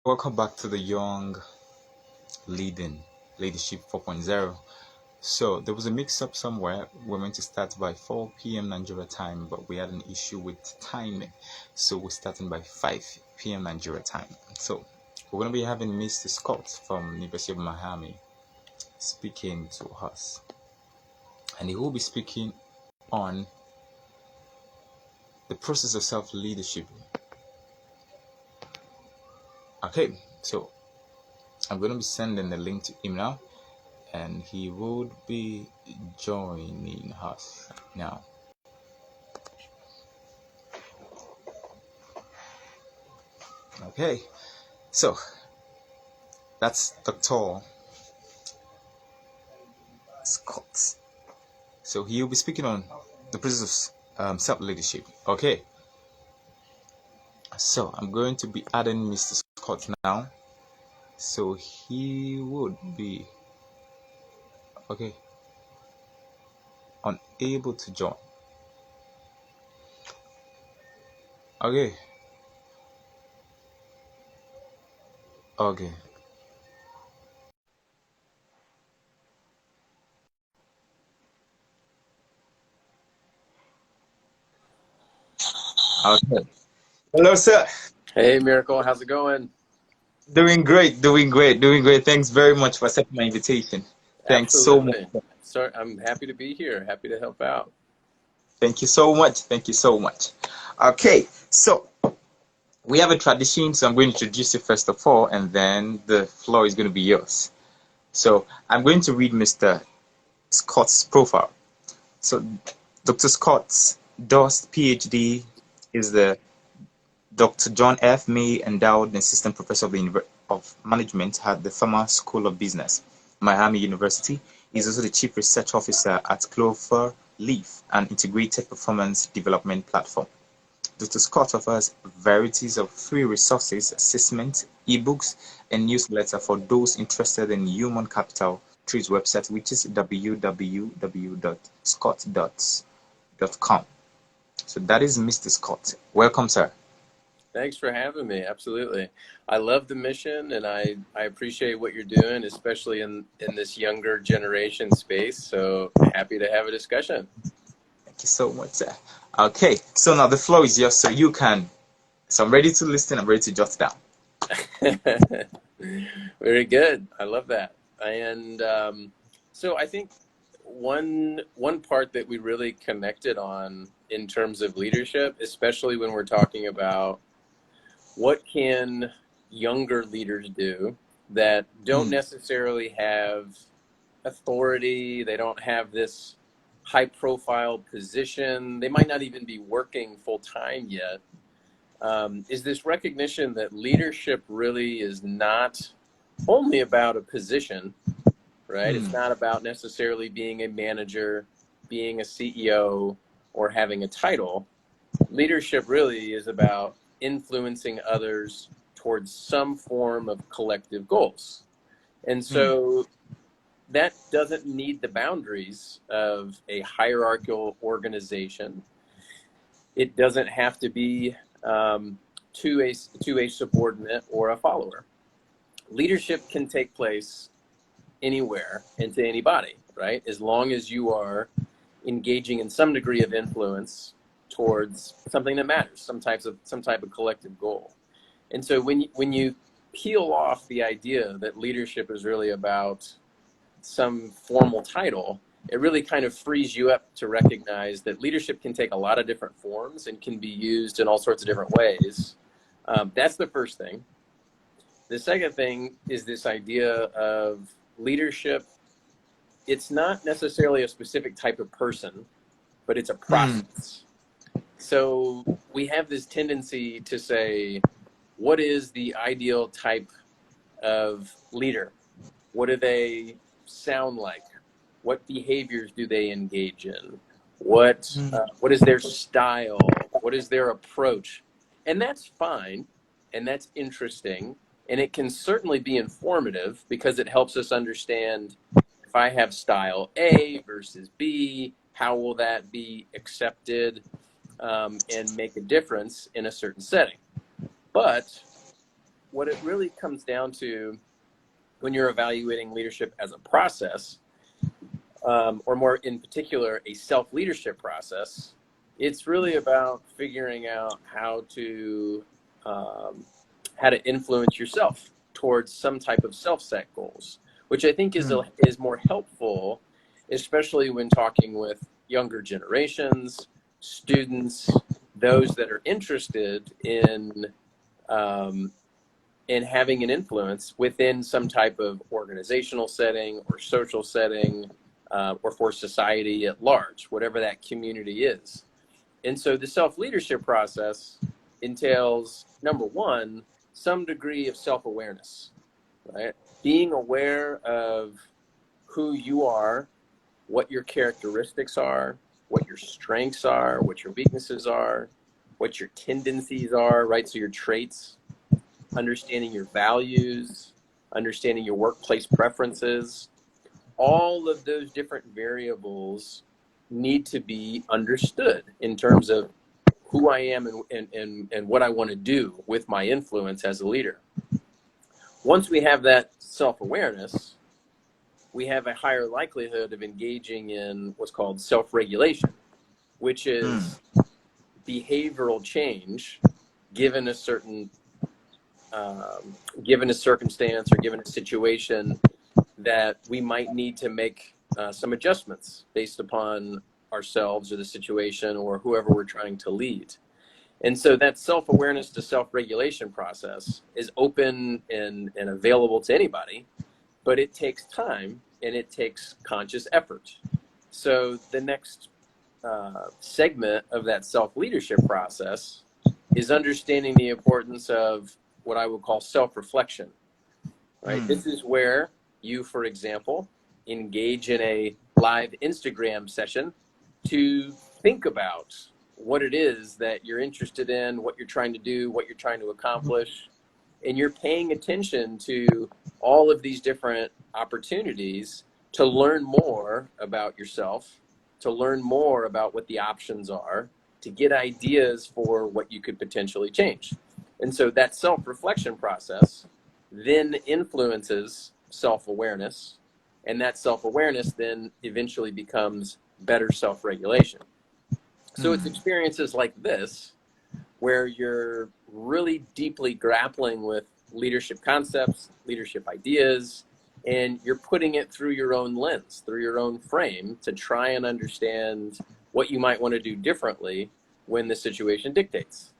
Welcome back to the Young Leading Leadership 4.0. So there was a mix-up somewhere. We're meant to start by 4 p.m. Nigeria time, but we had an issue with timing. So we're starting by 5 p.m. Nigeria time. So we're going to be having Mr. Scott from University of Miami speaking to us. And he will be speaking on the process of self-leadership. Okay, so I'm going to be sending the link to him now, and he would be joining us now. Okay, so that's Dr. Scott. So he'll be speaking on the process of self-leadership. Okay, so I'm going to be adding Mr. Scott now. So he would be unable to join. Okay, okay. Okay. Hello, sir. Hey, Miracle, how's it going? Doing great, doing great, doing great. Thanks very much for accepting my invitation. Thanks so much. Absolutely. So I'm happy to be here, happy to help out. Thank you so much. Thank you so much. Okay, so we have a tradition, so I'm going to introduce you first of all, and then the floor is going to be yours. So I'm going to read Mr. Scott's profile. So Dr. Scott's DOST PhD is the Dr. John F. May Endowed Assistant Professor of of Management at the Farmer School of Business, Miami University. He's also the Chief Research Officer at Clover Leaf, an integrated performance development platform. Dr. Scott offers varieties of free resources, assessments, ebooks, and newsletter for those interested in human capital through his website, which is www.scott.com. So that is Mr. Scott. Welcome, sir. Thanks for having me. Absolutely. I love the mission and I appreciate what you're doing, especially in this younger generation space. So happy to have a discussion. Thank you so much, sir. Okay, so now the floor is yours, so you can. So I'm ready to listen, I'm ready to jot down. Very good. I love that. And so I think one part that we really connected on in terms of leadership, especially when we're talking about what can younger leaders do that don't necessarily have authority, they don't have this high profile position, they might not even be working full time yet, is this recognition that leadership really is not only about a position, right? It's not about necessarily being a manager, being a CEO, or having a title. Leadership really is about influencing others towards some form of collective goals. And so that doesn't need the boundaries of a hierarchical organization. It doesn't have to be to a subordinate or a follower. Leadership can take place anywhere and to anybody, right? As long as you are engaging in some degree of influence towards something that matters, some type of collective goal. And so when you peel off the idea that leadership is really about some formal title, it really kind of frees you up to recognize that leadership can take a lot of different forms and can be used in all sorts of different ways. That's the first thing. The second thing is this idea of leadership. It's not necessarily a specific type of person, but it's a process. So we have this tendency to say, what is the ideal type of leader? What do they sound like? What behaviors do they engage in? What is their style? What is their approach? And that's fine, and that's interesting, and it can certainly be informative because it helps us understand if I have style A versus B, how will that be accepted and make a difference in a certain setting. But what it really comes down to when you're evaluating leadership as a process, or more in particular, a self-leadership process, it's really about figuring out how to influence yourself towards some type of self-set goals, which I think is more helpful, especially when talking with younger generations, students, those that are interested in having an influence within some type of organizational setting or social setting, or for society at large, whatever that community is. And so the self-leadership process entails, number one, some degree of self-awareness, right? Being aware of who you are, what your characteristics are, what your strengths are, what your weaknesses are, what your tendencies are, right? So your traits, understanding your values, understanding your workplace preferences. All of those different variables need to be understood in terms of who I am and what I want to do with my influence as a leader. Once we have that self-awareness, we have a higher likelihood of engaging in what's called self-regulation, which is behavioral change given a certain given a circumstance or given a situation that we might need to make some adjustments based upon ourselves or the situation or whoever we're trying to lead. And so that self-awareness to self-regulation process is open and available to anybody, but it takes time and it takes conscious effort. So the next segment of that self-leadership process is understanding the importance of what I would call self-reflection, right? This is where you, for example, engage in a live Instagram session to think about what it is that you're interested in, what you're trying to do, what you're trying to accomplish. And you're paying attention to all of these different opportunities to learn more about yourself, to learn more about what the options are, to get ideas for what you could potentially change. And so that self-reflection process then influences self-awareness, and that self-awareness then eventually becomes better self-regulation. So it's experiences like this where you're really deeply grappling with leadership concepts, leadership ideas, and you're putting it through your own lens, through your own frame to try and understand what you might want to do differently when the situation dictates.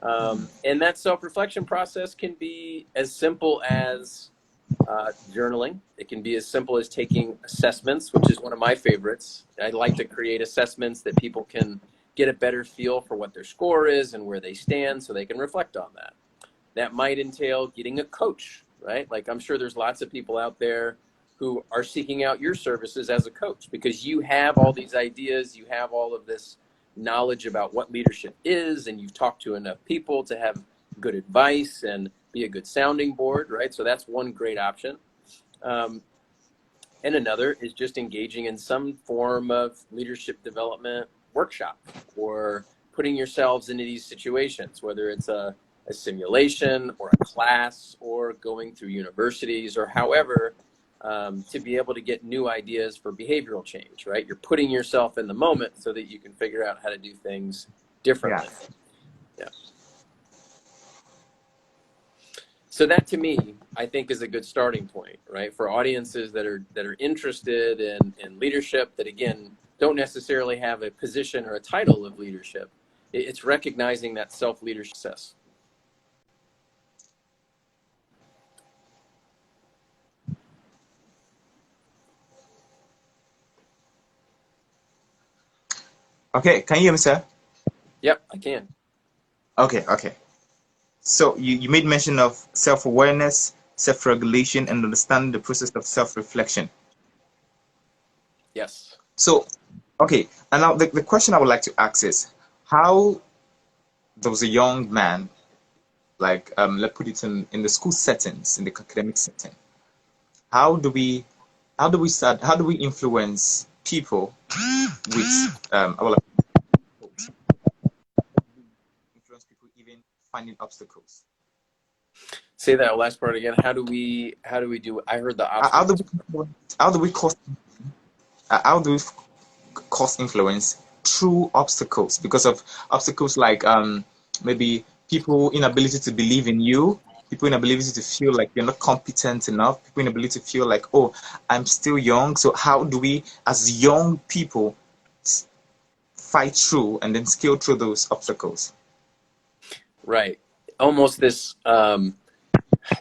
And that self-reflection process can be as simple as journaling. It can be as simple as taking assessments, which is one of my favorites. I like to create assessments that people can get a better feel for what their score is and where they stand so they can reflect on that. That might entail getting a coach, right? Like I'm sure there's lots of people out there who are seeking out your services as a coach because you have all these ideas, you have all of this knowledge about what leadership is, and you've talked to enough people to have good advice and be a good sounding board, right? So that's one great option. And another is just engaging in some form of leadership development workshop or putting yourselves into these situations, whether it's a simulation or a class or going through universities or however, to be able to get new ideas for behavioral change, right? You're putting yourself in the moment so that you can figure out how to do things differently. Yeah. So that to me, I think is a good starting point, right? For audiences that are interested in leadership that again, don't necessarily have a position or a title of leadership. It's recognizing that self-leadership success. Okay, can you hear me, sir? Yep, I can. Okay. So you made mention of self-awareness, self-regulation, and understanding the process of self-reflection. Yes. So, okay, and now the question I would like to ask is, how does a young man, like let's put it in the school settings, in the academic setting, how do we influence people with influence people even finding obstacles? Say that last part again. How do we do? I heard the How do obstacles. we, how do we cause how do we cause influence through obstacles? Because of obstacles like maybe people inability to believe in you, people inability to feel like you're not competent enough, people inability to feel like, oh, I'm still young. So how do we as young people fight through and then scale through those obstacles? Right. Almost this.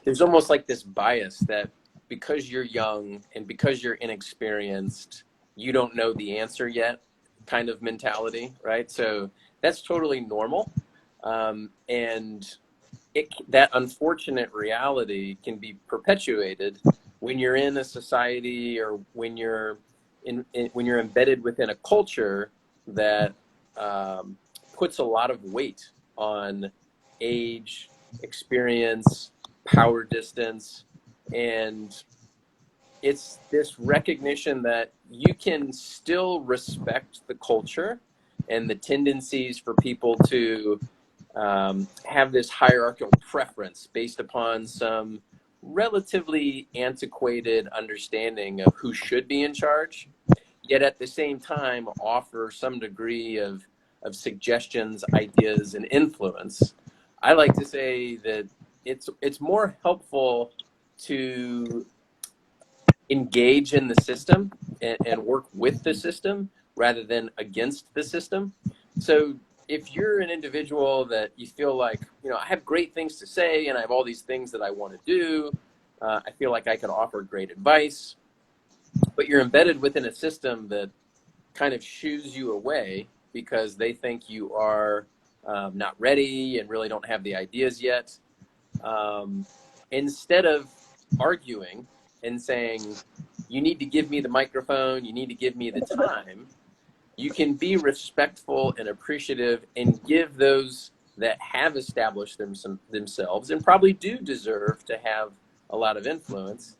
There's almost like this bias that because you're young and because you're inexperienced, you don't know the answer yet, kind of mentality, right? So that's totally normal, and that unfortunate reality can be perpetuated when you're in a society or when you're when you're embedded within a culture that puts a lot of weight on age, experience, power distance, and it's this recognition that you can still respect the culture and the tendencies for people to have this hierarchical preference based upon some relatively antiquated understanding of who should be in charge, yet at the same time offer some degree of suggestions, ideas, and influence. I like to say that it's more helpful to engage in the system and work with the system rather than against the system. So if you're an individual that you feel like, you know, I have great things to say and I have all these things that I want to do, I feel like I can offer great advice, but you're embedded within a system that kind of shoos you away because they think you are not ready and really don't have the ideas yet. Um, Instead of arguing and saying, you need to give me the microphone, you need to give me the time, you can be respectful and appreciative and give those that have established themselves and probably do deserve to have a lot of influence,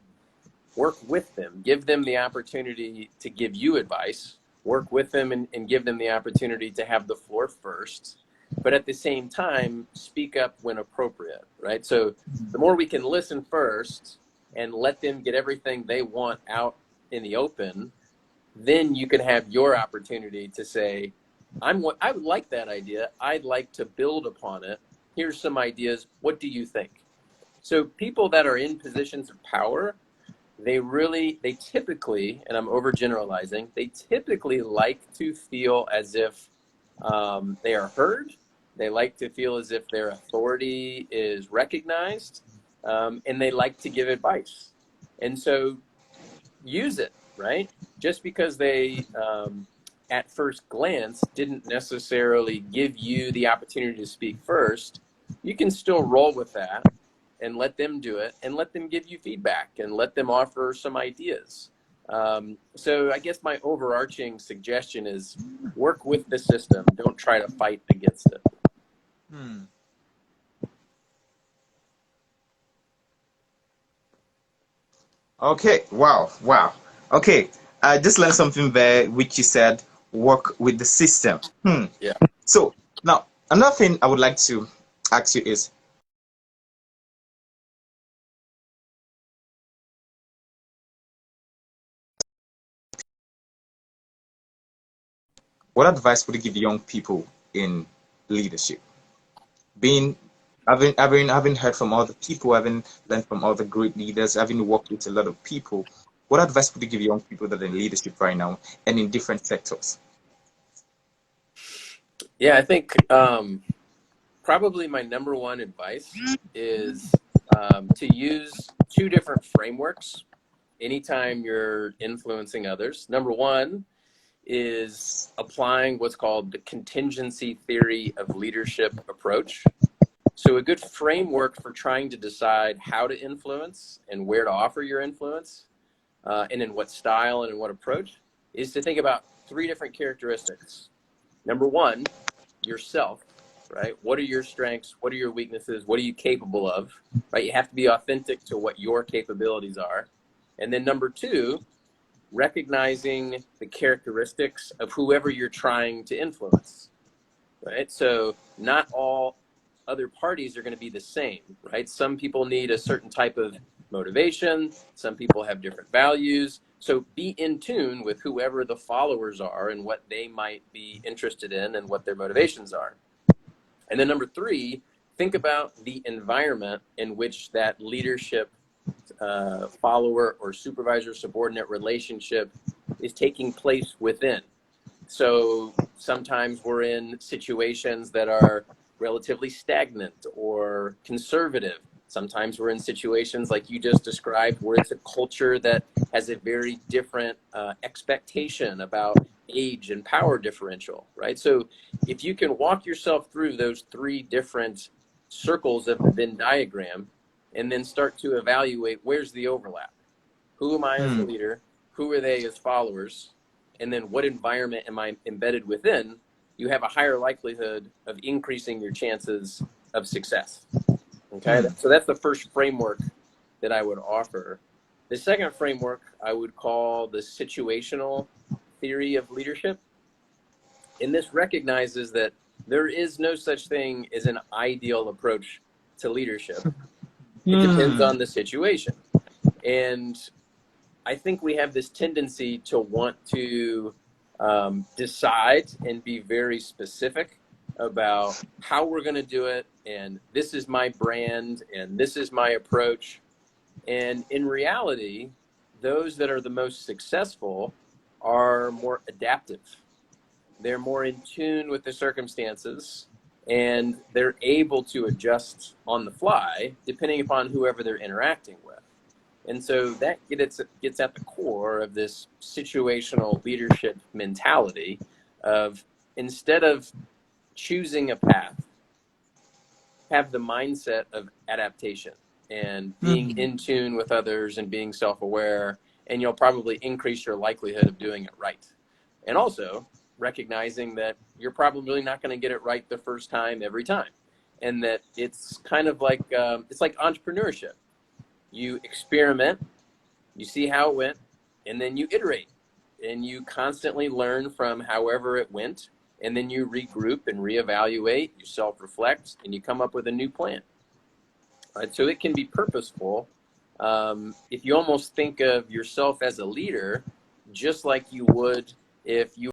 work with them, give them the opportunity to give you advice, work with them and give them the opportunity to have the floor first, but at the same time, speak up when appropriate, right? So the more we can listen first and let them get everything they want out in the open, then you can have your opportunity to say, I would like that idea. I'd like to build upon it. Here's some ideas. What do you think? So people that are in positions of power, they typically, and I'm overgeneralizing, they typically like to feel as if they are heard. They like to feel as if their authority is recognized, and they like to give advice. And so use it, right? Just because they, at first glance, didn't necessarily give you the opportunity to speak first, you can still roll with that and let them do it and let them give you feedback and let them offer some ideas. So I guess my overarching suggestion is work with the system. Don't try to fight against it. Hmm. Okay. Wow. Wow. Okay. I just learned something there, which you said work with the system. Hmm. Yeah. So now another thing I would like to ask you is what advice would you give young people in leadership? Being having heard from other people, having learned from other great leaders, having worked with a lot of people, what advice would you give young people that are in leadership right now and in different sectors? Yeah, I think probably my number one advice is to use two different frameworks anytime you're influencing others. Number one is applying what's called the contingency theory of leadership approach. So a good framework for trying to decide how to influence and where to offer your influence, and in what style and in what approach, is to think about three different characteristics. Number one, yourself, right? What are your strengths? What are your weaknesses? What are you capable of, right? You have to be authentic to what your capabilities are. And then number two, recognizing the characteristics of whoever you're trying to influence, right? So not all other parties are going to be the same, right? Some people need a certain type of motivation. Some people have different values. So be in tune with whoever the followers are and what they might be interested in and what their motivations are. And then number three, think about the environment in which that leadership follower or supervisor subordinate relationship is taking place within. So sometimes we're in situations that are relatively stagnant or conservative. Sometimes we're in situations like you just described where it's a culture that has a very different expectation about age and power differential, right? So if you can walk yourself through those three different circles of the Venn diagram and then start to evaluate where's the overlap. Who am I as a leader? Who are they as followers? And then what environment am I embedded within? You have a higher likelihood of increasing your chances of success. Okay, so that's the first framework that I would offer. The second framework I would call the situational theory of leadership. And this recognizes that there is no such thing as an ideal approach to leadership. It depends on the situation. And I think we have this tendency to want to decide and be very specific about how we're going to do it. And this is my brand and this is my approach. And in reality, those that are the most successful are more adaptive. They're more in tune with the circumstances and they're able to adjust on the fly depending upon whoever they're interacting with. And so that gets at the core of this situational leadership mentality of instead of choosing a path, have the mindset of adaptation and being in tune with others and being self-aware, and you'll probably increase your likelihood of doing it right. And also recognizing that you're probably not going to get it right the first time every time, and that it's kind of like it's like entrepreneurship. You experiment, you see how it went, and then you iterate, and you constantly learn from however it went, and then you regroup and reevaluate, you self-reflect, and you come up with a new plan. Right? So it can be purposeful. If you almost think of yourself as a leader, just like you would if you